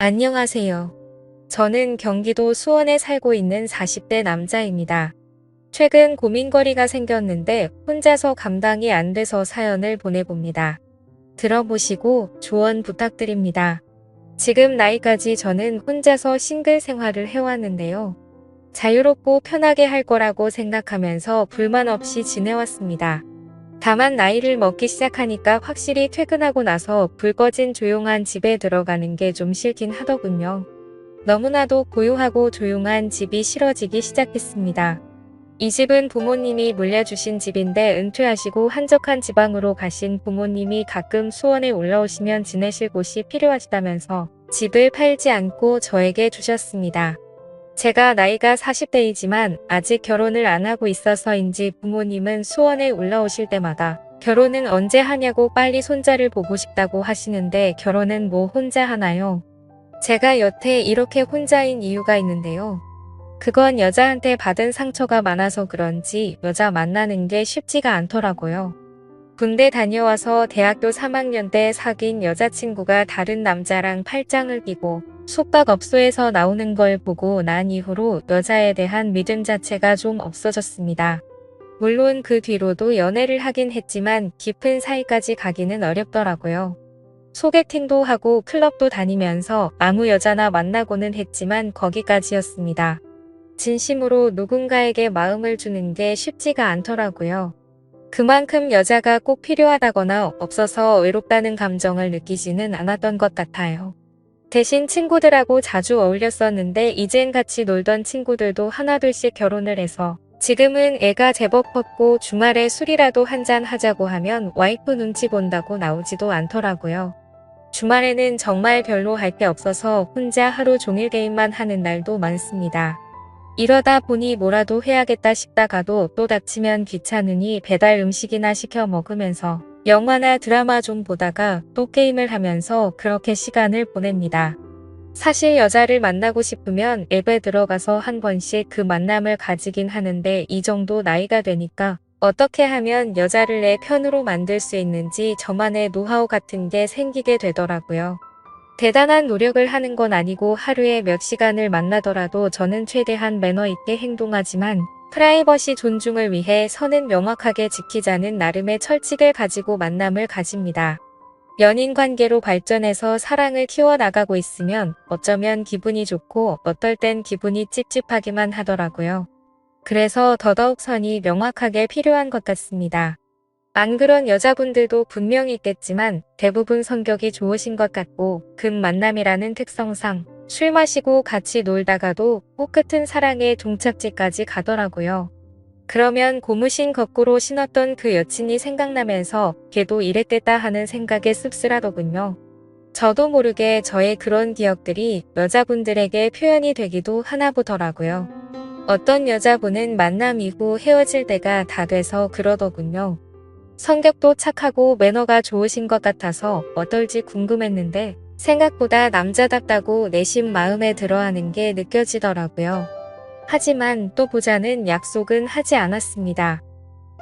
안녕하세요. 저는 경기도 수원에 살고 있는 40대 남자입니다. 최근 고민거리가 생겼는데 혼자서 감당이 안 돼서 사연을 보내봅니다. 들어보시고 조언 부탁드립니다. 지금 나이까지 저는 혼자서 싱글 생활을 해왔는데요. 자유롭고 편하게 할 거라고 생각하면서 불만 없이 지내왔습니다. 다만 나이를 먹기 시작하니까 확실히 퇴근하고 나서 불 꺼진 조용한 집에 들어가는 게 좀 싫긴 하더군요. 너무나도 고요하고 조용한 집이 싫어지기 시작했습니다. 이 집은 부모님이 물려주신 집인데 은퇴하시고 한적한 지방으로 가신 부모님이 가끔 수원에 올라오시면 지내실 곳이 필요하시다면서 집을 팔지 않고 저에게 주셨습니다. 제가 나이가 40대이지만 아직 결혼을 안 하고 있어서인지 부모님은 수원에 올라오실 때마다 결혼은 언제 하냐고 빨리 손자를 보고 싶다고 하시는데 결혼은 뭐 혼자 하나요? 제가 여태 이렇게 혼자인 이유가 있는데요. 그건 여자한테 받은 상처가 많아서 그런지 여자 만나는 게 쉽지가 않더라고요. 군대 다녀와서 대학교 3학년 때 사귄 여자친구가 다른 남자랑 팔짱을 끼고 숙박업소에서 나오는 걸 보고 난 이후로 여자에 대한 믿음 자체가 좀 없어졌습니다. 물론 그 뒤로도 연애를 하긴 했지만 깊은 사이까지 가기는 어렵더라고요. 소개팅도 하고 클럽도 다니면서 아무 여자나 만나고는 했지만 거기까지였습니다. 진심으로 누군가에게 마음을 주는 게 쉽지가 않더라고요. 그만큼 여자가 꼭 필요하다거나 없어서 외롭다는 감정을 느끼지는 않았던 것 같아요. 대신 친구들하고 자주 어울렸었는데 이젠 같이 놀던 친구들도 하나둘씩 결혼을 해서 지금은 애가 제법 컸고 주말에 술이라도 한잔 하자고 하면 와이프 눈치 본다고 나오지도 않더라고요. 주말에는 정말 별로 할 게 없어서 혼자 하루 종일 게임만 하는 날도 많습니다. 이러다 보니 뭐라도 해야겠다 싶다가도 또 닥치면 귀찮으니 배달 음식이나 시켜 먹으면서 영화나 드라마 좀 보다가 또 게임을 하면서 그렇게 시간을 보냅니다. 사실 여자를 만나고 싶으면 앱에 들어가서 한 번씩 그 만남을 가지긴 하는데 이 정도 나이가 되니까 어떻게 하면 여자를 내 편으로 만들 수 있는지 저만의 노하우 같은 게 생기게 되더라고요. 대단한 노력을 하는 건 아니고 하루에 몇 시간을 만나더라도 저는 최대한 매너 있게 행동하지만 프라이버시 존중을 위해 선은 명확하게 지키자는 나름의 철칙을 가지고 만남을 가집니다. 연인 관계로 발전해서 사랑을 키워나가고 있으면 어쩌면 기분이 좋고 어떨 땐 기분이 찝찝하기만 하더라고요. 그래서 더더욱 선이 명확하게 필요한 것 같습니다. 안 그런 여자분들도 분명히 있겠지만 대부분 성격이 좋으신 것 같고 급 만남이라는 특성상 술 마시고 같이 놀다가도 코끝은 사랑의 종착지까지 가더라고요. 그러면 고무신 거꾸로 신었던 그 여친이 생각나면서 걔도 이랬댔다 하는 생각에 씁쓸하더군요. 저도 모르게 저의 그런 기억들이 여자분들에게 표현이 되기도 하나 보더라고요. 어떤 여자분은 만남 이후 헤어질 때가 다 돼서 그러더군요. 성격도 착하고 매너가 좋으신 것 같아서 어떨지 궁금했는데 생각보다 남자답다고 내심 마음에 들어하는 게 느껴지더라고요. 하지만 또 보자는 약속은 하지 않았습니다.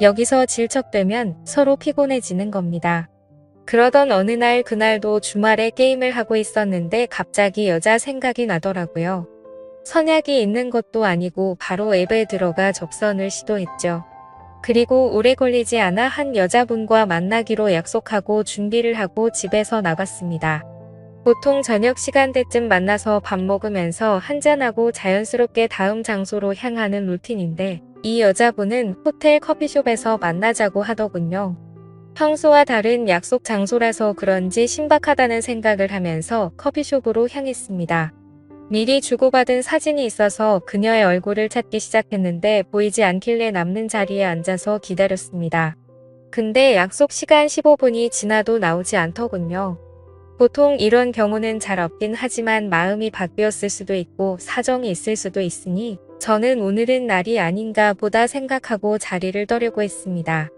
여기서 질척되면 서로 피곤해지는 겁니다. 그러던 어느 날 그날도 주말에 게임을 하고 있었는데 갑자기 여자 생각이 나더라고요. 선약이 있는 것도 아니고 바로 앱에 들어가 접선을 시도했죠. 그리고 오래 걸리지 않아 한 여자분과 만나기로 약속하고 준비를 하고 집에서 나갔습니다. 보통 저녁 시간대쯤 만나서 밥 먹으면서 한잔하고 자연스럽게 다음 장소로 향하는 루틴인데 이 여자분은 호텔 커피숍에서 만나자고 하더군요. 평소와 다른 약속 장소라서 그런지 신박하다는 생각을 하면서 커피숍으로 향했습니다. 미리 주고받은 사진이 있어서 그녀의 얼굴을 찾기 시작했는데 보이지 않길래 남는 자리에 앉아서 기다렸습니다. 근데 약속 시간 15분이 지나도 나오지 않더군요. 보통 이런 경우는 잘 없긴 하지만 마음이 바뀌었을 수도 있고 사정이 있을 수도 있으니 저는 오늘은 날이 아닌가 보다 생각하고 자리를 떠려고 했습니다.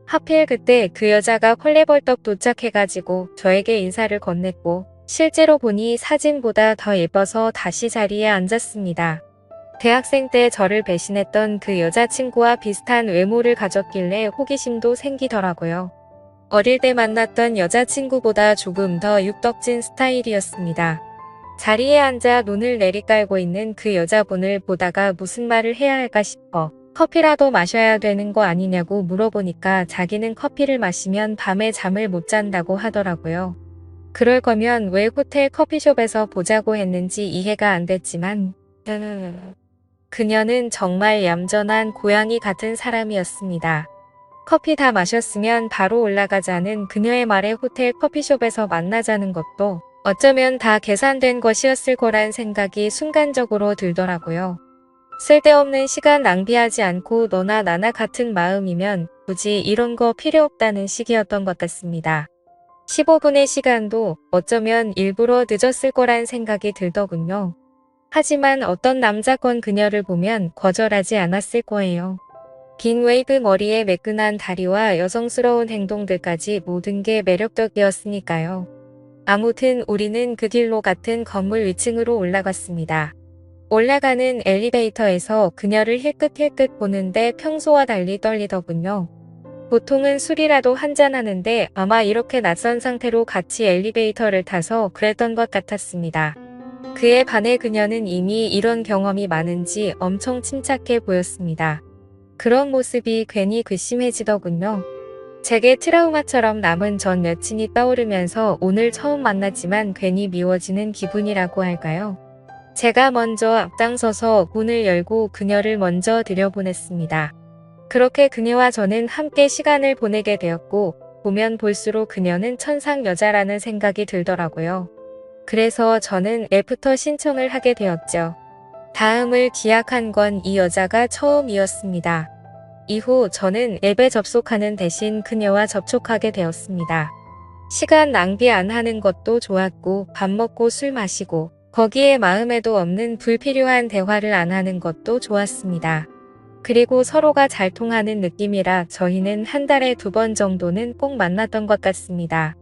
하필 그때 그 여자가 헐레벌떡 도착해가지고 저에게 인사를 건넸고 실제로 보니 사진보다 더 예뻐서 다시 자리에 앉았습니다. 대학생 때 저를 배신했던 그 여자친구와 비슷한 외모를 가졌길래 호기심도 생기더라고요. 어릴 때 만났던 여자친구보다 조금 더 육덕진 스타일이었습니다. 자리에 앉아 눈을 내리깔고 있는 그 여자분을 보다가 무슨 말을 해야 할까 싶어 커피라도 마셔야 되는 거 아니냐고 물어보니까 자기는 커피를 마시면 밤에 잠을 못 잔다고 하더라고요. 그럴 거면 왜 호텔 커피숍에서 보자고 했는지 이해가 안 됐지만 그녀는 정말 얌전한 고양이 같은 사람이었습니다. 커피 다 마셨으면 바로 올라가자는 그녀의 말에 호텔 커피숍에서 만나자는 것도 어쩌면 다 계산된 것이었을 거란 생각이 순간적으로 들더라고요. 쓸데없는 시간 낭비하지 않고 너나 나나 같은 마음이면 굳이 이런 거 필요 없다는 식이었던 것 같습니다. 15분의 시간도 어쩌면 일부러 늦었을 거란 생각이 들더군요. 하지만 어떤 남자건 그녀를 보면 거절하지 않았을 거예요. 긴 웨이브 머리에 매끈한 다리와 여성스러운 행동들까지 모든 게 매력적이었으니까요. 아무튼 우리는 그 길로 같은 건물 위층으로 올라갔습니다. 올라가는 엘리베이터에서 그녀를 힐끗힐끗 보는데 평소와 달리 떨리더군요. 보통은 술이라도 한잔하는데 아마 이렇게 낯선 상태로 같이 엘리베이터를 타서 그랬던 것 같았습니다. 그에 반해 그녀는 이미 이런 경험이 많은지 엄청 침착해 보였습니다. 그런 모습이 괜히 괘씸해지더군요. 제게 트라우마처럼 남은 전 여친이 떠오르면서 오늘 처음 만났지만 괜히 미워지는 기분이라고 할까요? 제가 먼저 앞장서서 문을 열고 그녀를 먼저 들여보냈습니다. 그렇게 그녀와 저는 함께 시간을 보내게 되었고 보면 볼수록 그녀는 천상 여자라는 생각이 들더라고요. 그래서 저는 애프터 신청을 하게 되었죠. 다음을 기약한 건 이 여자가 처음이었습니다. 이후 저는 앱에 접속하는 대신 그녀와 접촉하게 되었습니다. 시간 낭비 안 하는 것도 좋았고 밥 먹고 술 마시고 거기에 마음에도 없는 불필요한 대화를 안 하는 것도 좋았습니다. 그리고 서로가 잘 통하는 느낌이라 저희는 한 달에 2번 정도는 꼭 만났던 것 같습니다.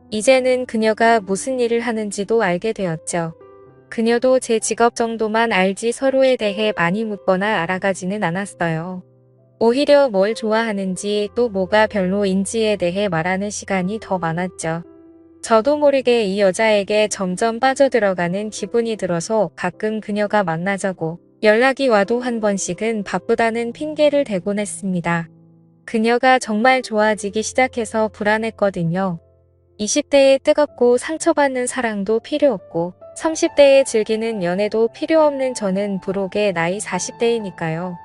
이제는 그녀가 무슨 일을 하는지도 알게 되었죠. 그녀도 제 직업 정도만 알지 서로에 대해 많이 묻거나 알아가지는 않았어요. 오히려 뭘 좋아하는지 또 뭐가 별로인지에 대해 말하는 시간이 더 많았죠. 저도 모르게 이 여자에게 점점 빠져들어가는 기분이 들어서 가끔 그녀가 만나자고 연락이 와도 한 번씩은 바쁘다는 핑계를 대곤 했습니다. 그녀가 정말 좋아지기 시작해서 불안했거든요. 20대에 뜨겁고 상처받는 사랑도 필요 없고 30대에 즐기는 연애도 필요 없는 저는 부록의 나이 40대이니까요.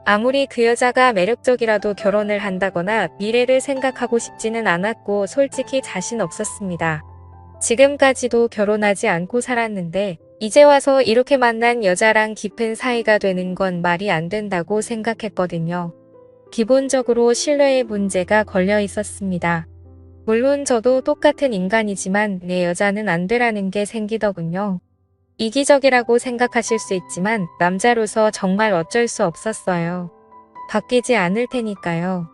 아무리 그 여자가 매력적이라도 결혼을 한다거나 미래를 생각하고 싶지는 않았고 솔직히 자신 없었습니다. 지금까지도 결혼하지 않고 살았는데 이제 와서 이렇게 만난 여자랑 깊은 사이가 되는 건 말이 안 된다고 생각했거든요. 기본적으로 신뢰의 문제가 걸려 있었습니다. 물론 저도 똑같은 인간이지만 내 여자는 안 되라는 게 생기더군요. 이기적이라고 생각하실 수 있지만 남자로서 정말 어쩔 수 없었어요. 바뀌지 않을 테니까요.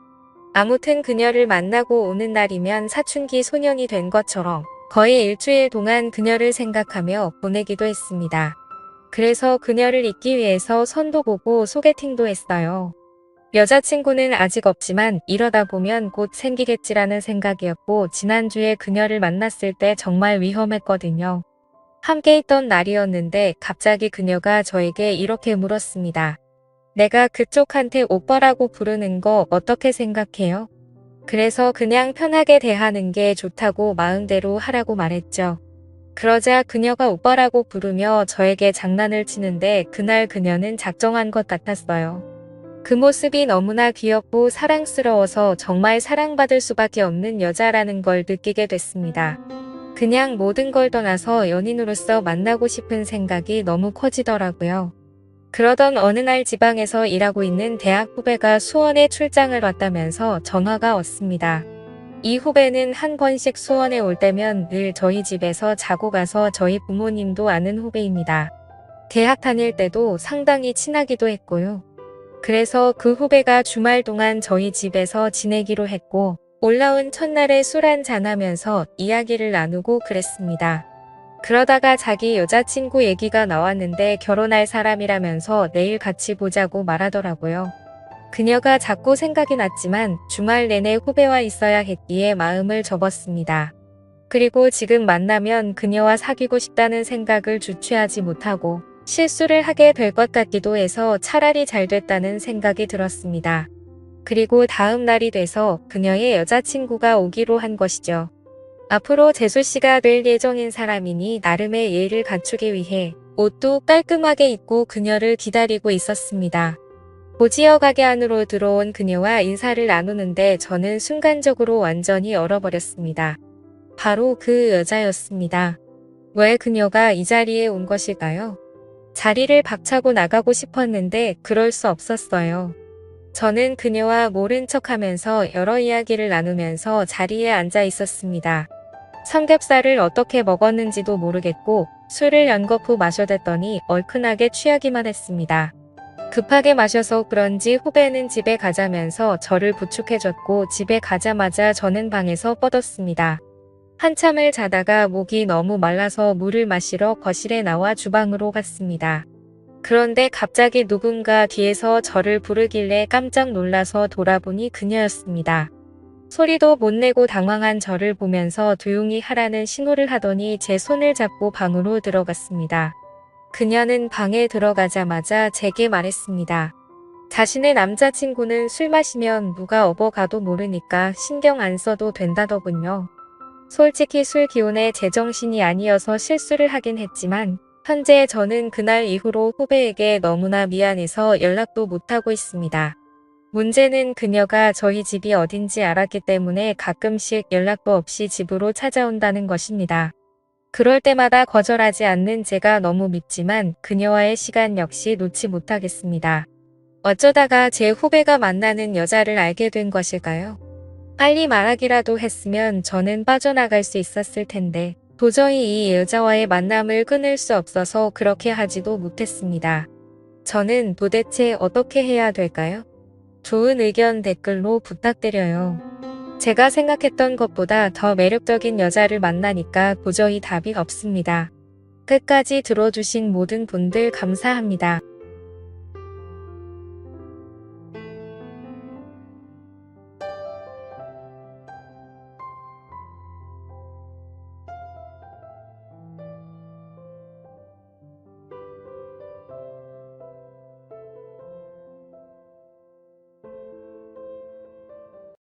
아무튼 그녀를 만나고 오는 날이면 사춘기 소년이 된 것처럼 거의 일주일 동안 그녀를 생각하며 보내기도 했습니다. 그래서 그녀를 잊기 위해서 선도 보고 소개팅도 했어요. 여자친구는 아직 없지만 이러다 보면 곧 생기겠지라는 생각이었고 지난주에 그녀를 만났을 때 정말 위험했거든요. 함께 있던 날이었는데 갑자기 그녀가 저에게 이렇게 물었습니다. 내가 그쪽한테 오빠라고 부르는 거 어떻게 생각해요? 그래서 그냥 편하게 대하는 게 좋다고 마음대로 하라고 말했죠. 그러자 그녀가 오빠라고 부르며 저에게 장난을 치는데 그날 그녀는 작정한 것 같았어요. 그 모습이 너무나 귀엽고 사랑스러워서 정말 사랑받을 수밖에 없는 여자라는 걸 느끼게 됐습니다. 그냥 모든 걸 떠나서 연인으로서 만나고 싶은 생각이 너무 커지더라고요. 그러던 어느 날 지방에서 일하고 있는 대학 후배가 수원에 출장을 왔다면서 전화가 왔습니다. 이 후배는 한 번씩 수원에 올 때면 늘 저희 집에서 자고 가서 저희 부모님도 아는 후배입니다. 대학 다닐 때도 상당히 친하기도 했고요. 그래서 그 후배가 주말 동안 저희 집에서 지내기로 했고 올라온 첫날에 술 한잔하면서 이야기를 나누고 그랬습니다. 그러다가 자기 여자친구 얘기가 나왔는데 결혼할 사람이라면서 내일 같이 보자고 말하더라고요. 그녀가 자꾸 생각이 났지만 주말 내내 후배와 있어야 했기에 마음을 접었습니다. 그리고 지금 만나면 그녀와 사귀고 싶다는 생각을 주체하지 못하고 실수를 하게 될 것 같기도 해서 차라리 잘 됐다는 생각이 들었습니다. 그리고 다음 날이 돼서 그녀의 여자친구가 오기로 한 것이죠. 앞으로 재수 씨가 될 예정인 사람이니 나름의 예의를 갖추기 위해 옷도 깔끔하게 입고 그녀를 기다리고 있었습니다. 고지어 가게 안으로 들어온 그녀와 인사를 나누는데 저는 순간적으로 완전히 얼어버렸습니다. 바로 그 여자였습니다. 왜 그녀가 이 자리에 온 것일까요? 자리를 박차고 나가고 싶었는데 그럴 수 없었어요. 저는 그녀와 모른 척하면서 여러 이야기를 나누면서 자리에 앉아 있었습니다. 삼겹살을 어떻게 먹었는지도 모르겠고 술을 연거푸 마셔댔더니 얼큰하게 취하기만 했습니다. 급하게 마셔서 그런지 후배는 집에 가자면서 저를 부축해줬고 집에 가자마자 저는 방에서 뻗었습니다. 한참을 자다가 목이 너무 말라서 물을 마시러 거실에 나와 주방으로 갔습니다. 그런데 갑자기 누군가 뒤에서 저를 부르길래 깜짝 놀라서 돌아보니 그녀였습니다. 소리도 못 내고 당황한 저를 보면서 조용히 하라는 신호를 하더니 제 손을 잡고 방으로 들어갔습니다. 그녀는 방에 들어가자마자 제게 말했습니다. 자신의 남자친구는 술 마시면 누가 업어가도 모르니까 신경 안 써도 된다더군요. 솔직히 술 기운에 제정신이 아니어서 실수를 하긴 했지만 현재 저는 그날 이후로 후배에게 너무나 미안해서 연락도 못하고 있습니다. 문제는 그녀가 저희 집이 어딘지 알았기 때문에 가끔씩 연락도 없이 집으로 찾아온다는 것입니다. 그럴 때마다 거절하지 않는 제가 너무 밉지만 그녀와의 시간 역시 놓지 못하겠습니다. 어쩌다가 제 후배가 만나는 여자를 알게 된 것일까요? 빨리 말하기라도 했으면 저는 빠져나갈 수 있었을 텐데 도저히 이 여자와의 만남을 끊을 수 없어서 그렇게 하지도 못했습니다. 저는 도대체 어떻게 해야 될까요? 좋은 의견 댓글로 부탁드려요. 제가 생각했던 것보다 더 매력적인 여자를 만나니까 도저히 답이 없습니다. 끝까지 들어주신 모든 분들 감사합니다.